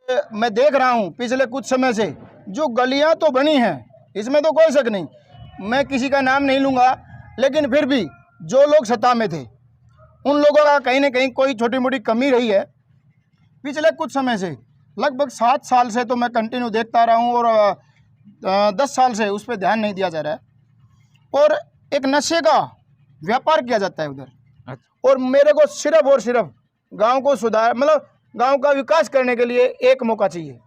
मैं देख रहा हूँ पिछले कुछ समय से जो गलियाँ तो बनी हैं, इसमें तो कोई शक नहीं, मैं किसी का नाम नहीं लूँगा, लेकिन फिर भी जो लोग सत्ता में थे उन लोगों का कहीं ना कहीं कोई छोटी मोटी कमी रही है। पिछले कुछ समय से लगभग 7 साल से तो मैं कंटिन्यू देखता रहा हूँ और 10 साल से उस पर ध्यान नहीं दिया जा रहा है और एक नशे का व्यापार किया जाता है उधर। और मेरे को सिर्फ और सिर्फ गांव को सुधार मतलब गांव का विकास करने के लिए एक मौका चाहिए।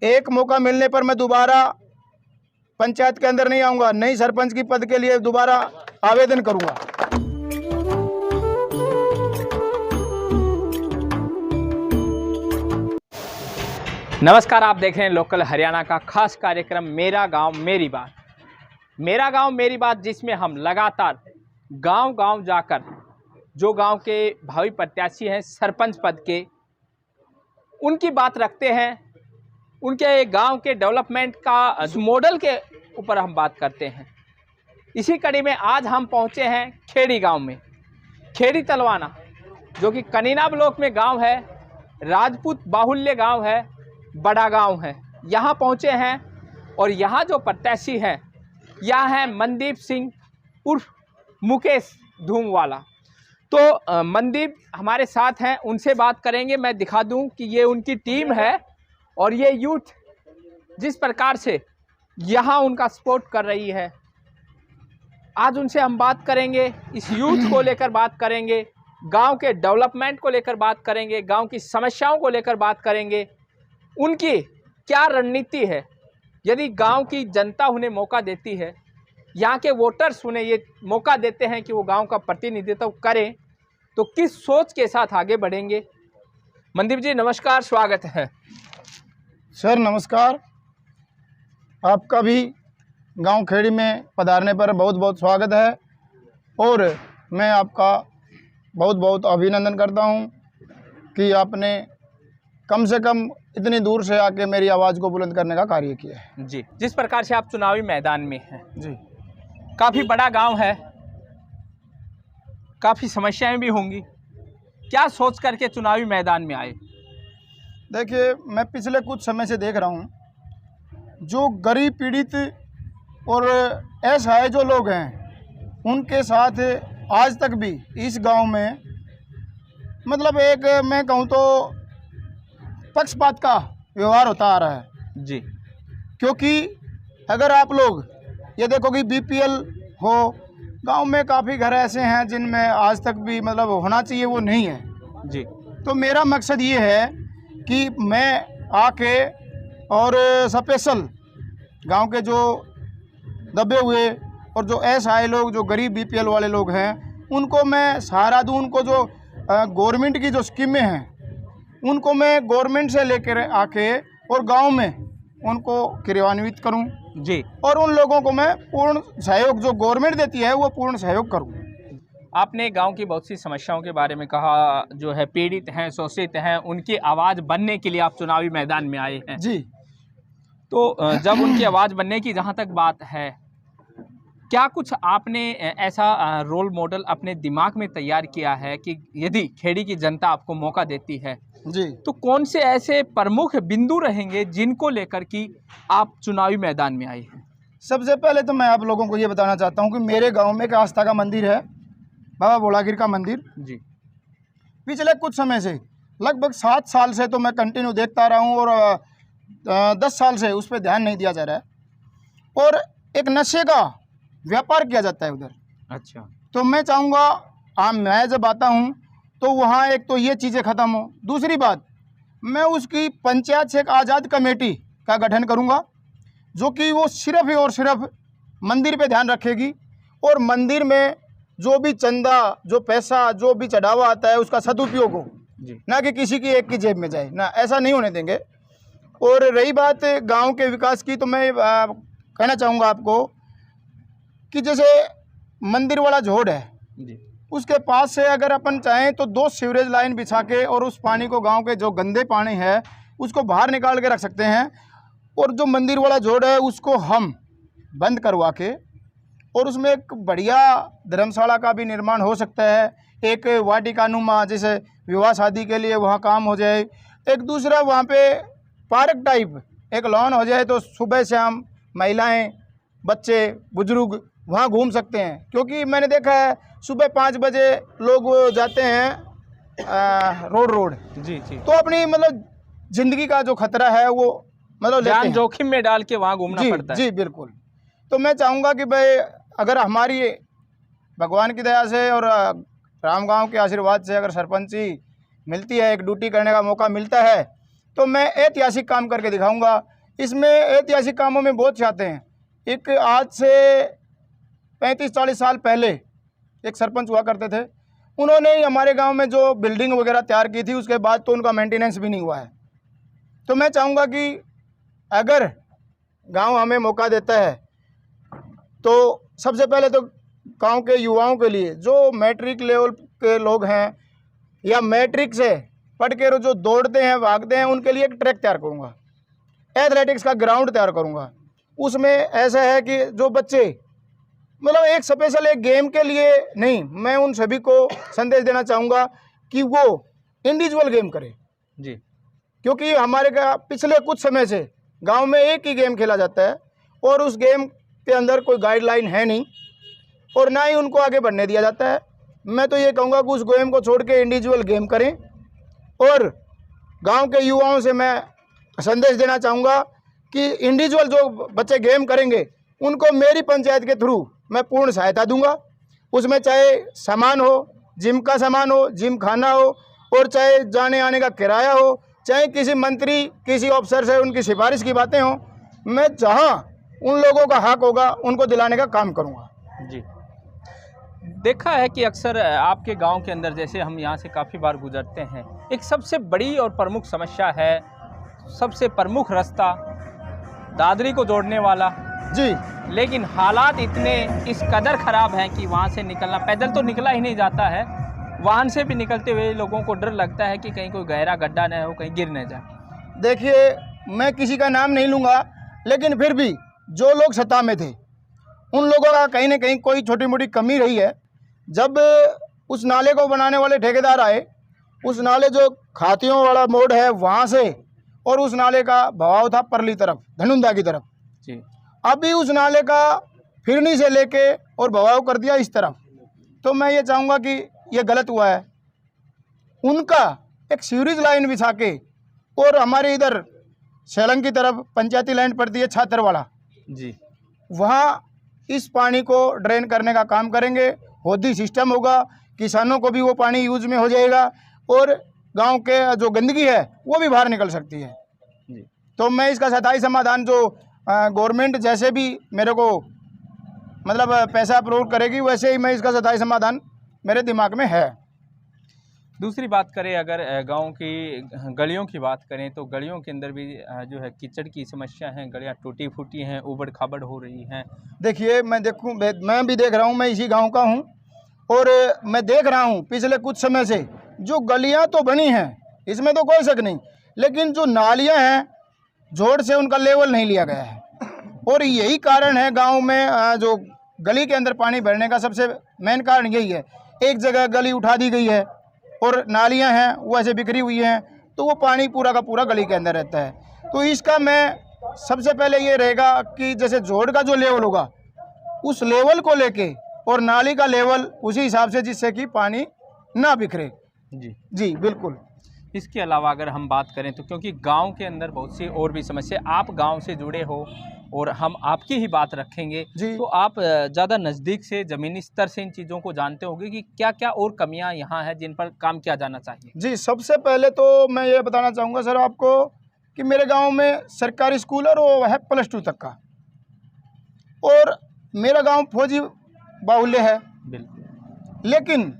एक मौका मिलने पर मैं दोबारा पंचायत के अंदर नहीं आऊँगा, नई सरपंच की पद के लिए दोबारा आवेदन करूँगा। नमस्कार, आप देख रहे हैं लोकल हरियाणा का खास कार्यक्रम मेरा गांव मेरी बात। मेरा गांव मेरी बात, जिसमें हम लगातार गांव-गांव जाकर जो गांव के भावी प्रत्याशी हैं सरपंच पद के, उनकी बात रखते हैं। उनके गांव के डेवलपमेंट का मॉडल के ऊपर हम बात करते हैं। इसी कड़ी में आज हम पहुंचे हैं खेड़ी गांव में। खेड़ी तलवाना जो कि कनीना ब्लॉक में गांव है, राजपूत बाहुल्य गांव है, बड़ा गांव है। यहाँ पहुँचे हैं और यहाँ जो प्रत्याशी हैं यह है मनदीप सिंह उर्फ मुकेश धूमवाला। तो मनदीप हमारे साथ हैं, उनसे बात करेंगे। मैं दिखा दूं कि ये उनकी टीम है और ये यूथ जिस प्रकार से यहाँ उनका सपोर्ट कर रही है, आज उनसे हम बात करेंगे। इस यूथ को लेकर बात करेंगे, गांव के डेवलपमेंट को लेकर बात करेंगे, गांव की समस्याओं को लेकर बात करेंगे। उनकी क्या रणनीति है, यदि गांव की जनता उन्हें मौका देती है, यहाँ के वोटर्स उन्हें ये मौका देते हैं कि वो गांव का प्रतिनिधित्व करें, तो किस सोच के साथ आगे बढ़ेंगे। मनदीप जी नमस्कार, स्वागत है। सर नमस्कार, आपका भी गांव खेड़ी में पधारने पर बहुत बहुत स्वागत है और मैं आपका बहुत बहुत अभिनंदन करता हूं कि आपने कम से कम इतनी दूर से आके मेरी आवाज़ को बुलंद करने का कार्य किया है। जी, जिस प्रकार से आप चुनावी मैदान में हैं जी, काफ़ी बड़ा गांव है, काफ़ी समस्याएं भी होंगी, क्या सोच करके चुनावी मैदान में आए? देखिए, मैं पिछले कुछ समय से देख रहा हूँ जो गरीब पीड़ित और असहाय जो लोग हैं उनके साथ आज तक भी इस गांव में मतलब एक मैं कहूँ तो पक्षपात का व्यवहार होता आ रहा है। जी, क्योंकि अगर आप लोग ये देखो कि बीपीएल हो, गांव में काफ़ी घर ऐसे हैं जिनमें आज तक भी मतलब होना चाहिए वो नहीं है। जी, तो मेरा मकसद ये है कि मैं आके और स्पेशल गांव के जो दबे हुए और जो असहाय लोग, जो गरीब बीपीएल वाले लोग हैं, उनको मैं सहारा दूँ। उनको जो गवर्नमेंट की जो स्कीमें हैं उनको मैं गवर्नमेंट से लेकर आके और गांव में उनको क्रियान्वित करूं। जी, और उन लोगों को मैं पूर्ण सहयोग जो गवर्नमेंट देती है वो पूर्ण सहयोग करूं। आपने गांव की बहुत सी समस्याओं के बारे में कहा, जो है पीड़ित हैं, शोषित हैं, उनकी आवाज़ बनने के लिए आप चुनावी मैदान में आए हैं। जी, तो जब उनकी आवाज़ बनने की जहां तक बात है, क्या कुछ आपने ऐसा रोल मॉडल अपने दिमाग में तैयार किया है कि यदि खेड़ी की जनता आपको मौका देती है जी, तो कौन से ऐसे प्रमुख बिंदु रहेंगे जिनको लेकर कि आप चुनावी मैदान में आए हैं? सबसे पहले तो मैं आप लोगों को ये बताना चाहता हूँ कि मेरे गांव में एक आस्था का मंदिर है, बाबा भोलागिर का मंदिर। जी, पिछले कुछ समय से लगभग 7 साल से तो मैं कंटिन्यू देखता रहा हूँ और 10 साल से उस पर ध्यान नहीं दिया जा रहा है और एक नशे का व्यापार किया जाता है उधर। अच्छा, तो मैं चाहूँगा मैं जब आता हूँ तो वहाँ एक तो ये चीज़ें ख़त्म हो। दूसरी बात, मैं उसकी पंचायत से एक आज़ाद कमेटी का गठन करूँगा जो कि वो सिर्फ ही और सिर्फ मंदिर पे ध्यान रखेगी और मंदिर में जो भी चंदा, जो पैसा, जो भी चढ़ावा आता है उसका सदुपयोग हो, ना कि किसी की एक की जेब में जाए, ना, ऐसा नहीं होने देंगे। और रही बात गांव के विकास की, तो मैं कहना चाहूँगा आपको कि जैसे मंदिर वाला झोड़ है जी, उसके पास से अगर अपन चाहें तो 2 सीवरेज लाइन बिछा के और उस पानी को, गांव के जो गंदे पानी है उसको बाहर निकाल के रख सकते हैं। और जो मंदिर वाला जोड़ है उसको हम बंद करवा के और उसमें एक बढ़िया धर्मशाला का भी निर्माण हो सकता है। एक वाटिकानुमा, जैसे विवाह शादी के लिए वहाँ काम हो जाए। एक दूसरा, वहाँ पे पार्क टाइप एक लॉन हो जाए तो सुबह शाम महिलाएं, बच्चे, बुजुर्ग वहाँ घूम सकते हैं। क्योंकि मैंने देखा है सुबह 5 बजे लोग जाते हैं रोड जी जी। तो अपनी मतलब ज़िंदगी का जो खतरा है वो मतलब लेते जान हैं। जोखिम में डाल के वहाँ घूमना जी पड़ता है। जी बिल्कुल। तो मैं चाहूँगा कि भाई अगर हमारी भगवान की दया से और राम गाँव के आशीर्वाद से अगर सरपंची मिलती है, एक ड्यूटी करने का मौका मिलता है, तो मैं ऐतिहासिक काम करके दिखाऊंगा। इसमें ऐतिहासिक कामों में बहुत चाहते हैं। एक आज से 35-40 साल पहले एक सरपंच हुआ करते थे, उन्होंने ही हमारे गांव में जो बिल्डिंग वगैरह तैयार की थी, उसके बाद तो उनका मेंटेनेंस भी नहीं हुआ है। तो मैं चाहूँगा कि अगर गांव हमें मौका देता है तो सबसे पहले तो गांव के युवाओं के लिए जो मैट्रिक लेवल के लोग हैं या मैट्रिक से पढ़ के जो दौड़ते हैं, भागते हैं, उनके लिए एक ट्रैक तैयार करूँगा, एथलेटिक्स का ग्राउंड तैयार करूँगा। उसमें ऐसा है कि जो बच्चे मतलब एक स्पेशल एक गेम के लिए नहीं, मैं उन सभी को संदेश देना चाहूँगा कि वो इंडिविजुअल गेम करें। जी। क्योंकि हमारे का पिछले कुछ समय से गांव में एक ही गेम खेला जाता है और उस गेम के अंदर कोई गाइडलाइन है नहीं और ना ही उनको आगे बढ़ने दिया जाता है। मैं तो ये कहूँगा कि उस गेम को छोड़ के इंडिविजुअल गेम करें। और गांव के युवाओं से मैं संदेश देना चाहूँगा कि इंडिविजुअल जो बच्चे गेम करेंगे उनको मेरी पंचायत के थ्रू मैं पूर्ण सहायता दूंगा। उसमें चाहे सामान हो, जिम का सामान हो, जिम खाना हो, और चाहे जाने आने का किराया हो, चाहे किसी मंत्री, किसी अफसर से उनकी सिफारिश की बातें हों, मैं जहाँ उन लोगों का हक होगा उनको दिलाने का काम करूँगा। जी। देखा है कि अक्सर आपके गांव के अंदर, जैसे हम यहाँ से काफ़ी बार गुजरते हैं, एक सबसे बड़ी और प्रमुख समस्या है, सबसे प्रमुख रास्ता दादरी को जोड़ने वाला। जी। लेकिन हालात इतने इस कदर ख़राब हैं कि वहाँ से निकलना, पैदल तो निकला ही नहीं जाता है, वाहन से भी निकलते हुए लोगों को डर लगता है कि कहीं कोई गहरा गड्ढा न हो, कहीं गिर न जाए। देखिए, मैं किसी का नाम नहीं लूँगा, लेकिन फिर भी जो लोग सत्ता में थे उन लोगों का कहीं ना कहीं कोई छोटी मोटी कमी रही है। जब उस नाले को बनाने वाले ठेकेदार आए, उस नाले जो खातियों वाला मोड़ है वहाँ से, और उस नाले का बहाव था परली तरफ, धनुंदा की तरफ जी। अभी उस नाले का फिरनी से लेके और बहाव कर दिया इस तरफ। तो मैं ये चाहूँगा कि ये गलत हुआ है। उनका एक सीवरेज लाइन बिछा के, और हमारे इधर सेलंग की तरफ पंचायती लाइन पड़ती है छात्रवाड़ा जी, वहाँ इस पानी को ड्रेन करने का काम करेंगे। होदी सिस्टम होगा, किसानों को भी वो पानी यूज में हो जाएगा और गांव के जो गंदगी है वो भी बाहर निकल सकती है। जी। तो मैं इसका स्थायी समाधान जो गवर्नमेंट जैसे भी मेरे को मतलब पैसा अप्रूव करेगी, वैसे ही मैं इसका स्थायी समाधान मेरे दिमाग में है। दूसरी बात करें, अगर गांव की गलियों की बात करें तो गलियों के अंदर भी जो है कीचड़ की समस्या है, गलियां टूटी फूटी हैं, उबड़ खाबड़ हो रही हैं। देखिए, मैं भी देख रहा हूँ, मैं इसी गांव का हूँ और मैं देख रहा हूँ पिछले कुछ समय से जो गलियाँ तो बनी हैं, इसमें तो कोई शक नहीं, लेकिन जो नालियाँ हैं जोड़ से उनका लेवल नहीं लिया गया है। और यही कारण है गाँव में जो गली के अंदर पानी भरने का सबसे मेन कारण यही है। एक जगह गली उठा दी गई है और नालियां हैं वो ऐसे बिखरी हुई हैं, तो वो पानी पूरा का पूरा गली के अंदर रहता है। तो इसका मैं सबसे पहले ये रहेगा कि जैसे जोड़ का जो लेवल होगा उस लेवल को लेके और नाली का लेवल उसी हिसाब से, जिससे कि पानी ना बिखरे। जी जी बिल्कुल। इसके अलावा अगर हम बात करें तो क्योंकि गांव के अंदर बहुत सी और भी समस्या, आप गांव से जुड़े हो और हम आपकी ही बात रखेंगे जी। तो आप ज़्यादा नज़दीक से ज़मीनी स्तर से इन चीज़ों को जानते होंगे कि क्या क्या और कमियां यहाँ हैं जिन पर काम किया जाना चाहिए। जी, सबसे पहले तो मैं ये बताना चाहूँगा सर आपको कि मेरे गांव में सरकारी स्कूल है और वो है +2 तक का, और मेरा गांव फौजी बाहुल्य है। बिल्कुल। लेकिन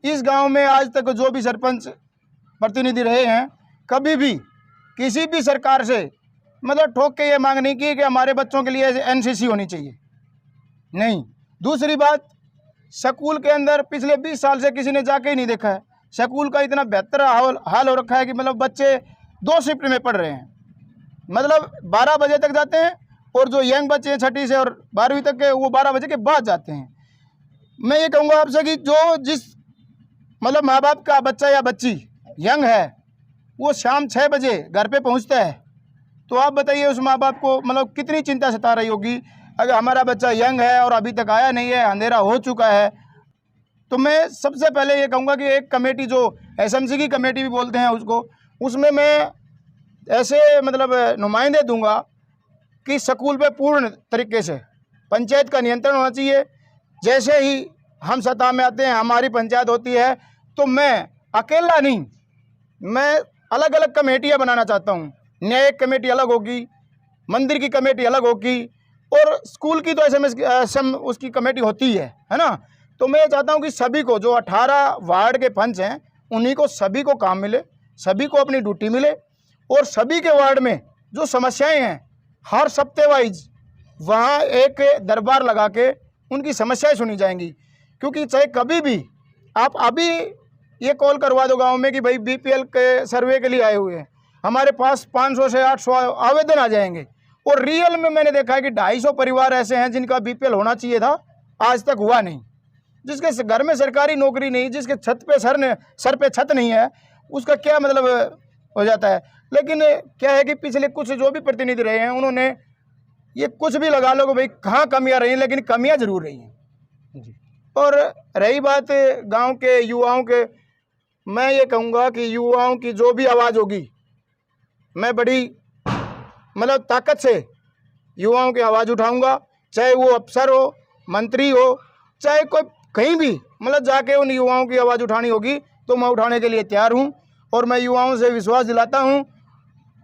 इस गांव में आज तक जो भी सरपंच प्रतिनिधि रहे हैं, कभी भी किसी भी सरकार से मतलब ठोक के ये मांग नहीं की कि हमारे बच्चों के लिए एनसीसी होनी चाहिए, नहीं। दूसरी बात, स्कूल के अंदर पिछले 20 साल से किसी ने जाके ही नहीं देखा है। स्कूल का इतना बेहतर हाल हो रखा है कि मतलब बच्चे 2 शिफ्ट में पढ़ रहे हैं, मतलब 12 बजे तक जाते हैं और जो यंग बच्चे हैं 6ठी से और 12वीं तक के, वो 12 बजे के बाद जाते हैं। मैं ये कहूँगा आपसे कि जो जिस मतलब माँ बाप का बच्चा या बच्ची यंग है, वो शाम 6 बजे घर पे पहुँचता है तो आप बताइए उस माँ बाप को मतलब कितनी चिंता सता रही होगी। अगर हमारा बच्चा यंग है और अभी तक आया नहीं है, अंधेरा हो चुका है, तो मैं सबसे पहले ये कहूँगा कि एक कमेटी जो एसएमसी की कमेटी भी बोलते हैं उसको, उसमें मैं ऐसे मतलब नुमाइंदे दूंगा कि स्कूल पे पूर्ण तरीके से पंचायत का नियंत्रण होना चाहिए। जैसे ही हम सत्ता में आते हैं, हमारी पंचायत होती है, तो मैं अकेला नहीं, मैं अलग अलग कमेटियां बनाना चाहता हूं। न्यायिक कमेटी अलग होगी, मंदिर की कमेटी अलग होगी, और स्कूल की तो एसएम उसकी कमेटी होती है ना। तो मैं ये चाहता हूं कि सभी को, जो 18 वार्ड के पंच हैं, उन्हीं को सभी को काम मिले, सभी को अपनी ड्यूटी मिले, और सभी के वार्ड में जो समस्याएं हैं हर सप्ते वाइज वहाँ एक दरबार लगा के उनकी समस्याएं सुनी जाएंगी। क्योंकि चाहे कभी भी आप अभी ये कॉल करवा दो गांव में कि भाई बीपीएल के सर्वे के लिए आए हुए हैं, हमारे पास 500 से 800 आवेदन आ जाएंगे। और रियल में मैंने देखा है कि 250 परिवार ऐसे हैं जिनका बीपीएल होना चाहिए था, आज तक हुआ नहीं। जिसके घर में सरकारी नौकरी नहीं, जिसके छत पे सर पे छत नहीं है, उसका क्या मतलब हो जाता है। लेकिन क्या है कि पिछले कुछ जो भी प्रतिनिधि रहे हैं, उन्होंने ये कुछ भी लगा लो कि भाई कहाँ कमियाँ रही हैं, लेकिन कमियाँ जरूर रही हैं जी। और रही बात गांव के युवाओं के, मैं ये कहूँगा कि युवाओं की जो भी आवाज़ होगी, मैं बड़ी मतलब ताकत से युवाओं की आवाज़ उठाऊंगा। चाहे वो अफसर हो, मंत्री हो, चाहे कोई कहीं भी मतलब जाके उन युवाओं की आवाज़ उठानी होगी तो मैं उठाने के लिए तैयार हूं। और मैं युवाओं से विश्वास दिलाता हूं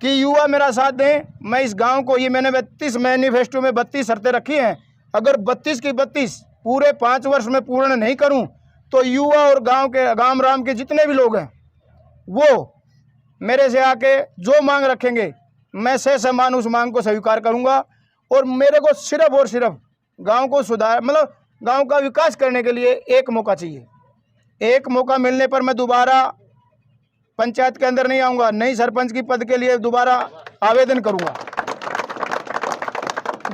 कि युवा मेरा साथ दें। मैं इस गांव को, ये मैंने 32 मैनिफेस्टो में 32 शर्तें रखी हैं, अगर 32 की 32 पूरे 5 वर्ष में पूर्ण नहीं करूं तो युवा और गांव के गाम राम के जितने भी लोग हैं वो मेरे से आके जो मांग रखेंगे, मैं समान उस मांग को स्वीकार करूंगा। और मेरे को सिर्फ और सिर्फ गांव को सुधार मतलब गांव का विकास करने के लिए एक मौका चाहिए। एक मौका मिलने पर मैं दोबारा पंचायत के अंदर नहीं आऊँगा, नई सरपंच की पद के लिए दोबारा आवेदन करूँगा।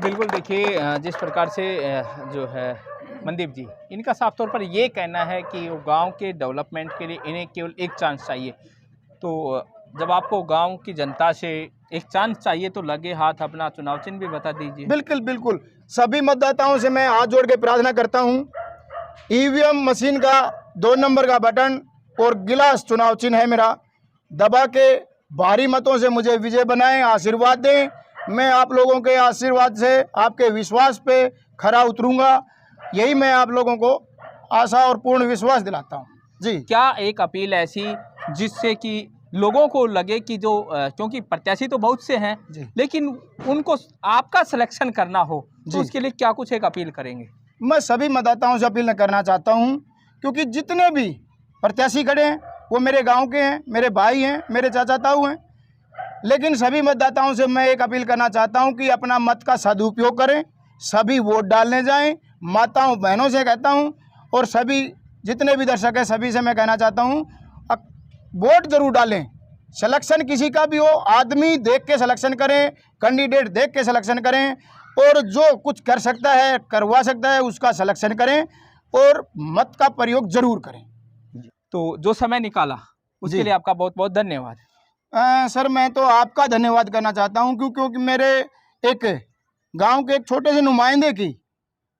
बिल्कुल, देखिए जिस प्रकार से जो है मनदीप जी, इनका साफ तौर पर ये कहना है कि वो गांव के डेवलपमेंट के लिए इन्हें केवल एक चांस चाहिए। तो जब आपको गांव की जनता से एक चांस चाहिए तो लगे हाथ अपना चुनाव चिन्ह भी बता दीजिए। बिल्कुल बिल्कुल, सभी मतदाताओं से मैं हाथ जोड़ के प्रार्थना करता हूँ, ईवीएम मशीन का 2 नंबर का बटन और गिलास चुनाव चिन्ह है मेरा, दबा के भारी मतों से मुझे विजय बनाएं, आशीर्वाद दें। मैं आप लोगों के आशीर्वाद से, आपके विश्वास पे खरा उतरूंगा, यही मैं आप लोगों को आशा और पूर्ण विश्वास दिलाता हूँ जी। क्या एक अपील ऐसी जिससे कि लोगों को लगे कि जो क्योंकि प्रत्याशी तो बहुत से हैं लेकिन उनको आपका सिलेक्शन करना हो, तो उसके लिए क्या कुछ एक अपील करेंगे? मैं सभी मतदाताओं से अपील करना चाहता हूं, क्योंकि जितने भी प्रत्याशी खड़े हैं वो मेरे गांव के हैं, मेरे भाई हैं, मेरे चाचा ताऊ हैं। लेकिन सभी मतदाताओं से मैं एक अपील करना चाहता हूं कि अपना मत का सदुपयोग करें, सभी वोट डालने जाएं। माताओं बहनों से कहता हूं, और सभी जितने भी दर्शक हैं सभी से मैं कहना चाहता हूं, वोट जरूर डालें। सिलेक्शन किसी का भी हो, आदमी देख के सिलेक्शन करें, कैंडिडेट देख के सिलेक्शन करें, और जो कुछ कर सकता है, करवा सकता है, उसका सिलेक्शन करें और मत का प्रयोग जरूर करें। तो जो समय निकाला उसके लिए आपका बहुत बहुत धन्यवाद। सर मैं तो आपका धन्यवाद करना चाहता हूं, क्योंकि मेरे एक गांव के एक छोटे से नुमाइंदे की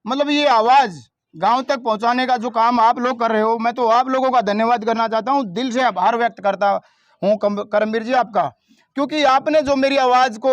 मतलब ये आवाज़ गांव तक पहुंचाने का जो काम आप लोग कर रहे हो, मैं तो आप लोगों का धन्यवाद करना चाहता हूं, दिल से आभार व्यक्त करता हूं करमवीर जी आपका, क्योंकि आपने जो मेरी आवाज़ को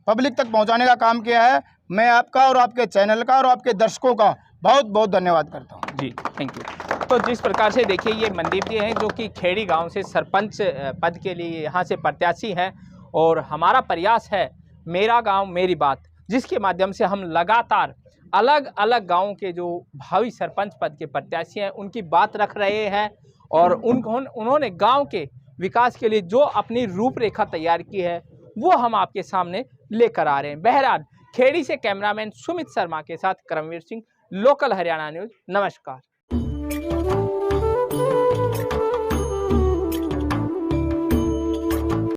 पब्लिक तक पहुंचाने का काम किया है। मैं आपका और आपके चैनल का और आपके दर्शकों का बहुत बहुत धन्यवाद करता हूं जी, थैंक यू। तो जिस प्रकार से देखिए ये मनदीप जी हैं जो कि खेड़ी गांव से सरपंच पद के लिए यहाँ से प्रत्याशी हैं, और हमारा प्रयास है मेरा गांव मेरी बात, जिसके माध्यम से हम लगातार अलग अलग गांवों के जो भावी सरपंच पद के प्रत्याशी हैं उनकी बात रख रहे हैं, और उन्होंने गांव के विकास के लिए जो अपनी रूपरेखा तैयार की है वो हम आपके सामने लेकर आ रहे हैं। बहरहाल खेड़ी से कैमरामैन सुमित शर्मा के साथ करमवीर सिंह, लोकल हरियाणा न्यूज़। नमस्कार।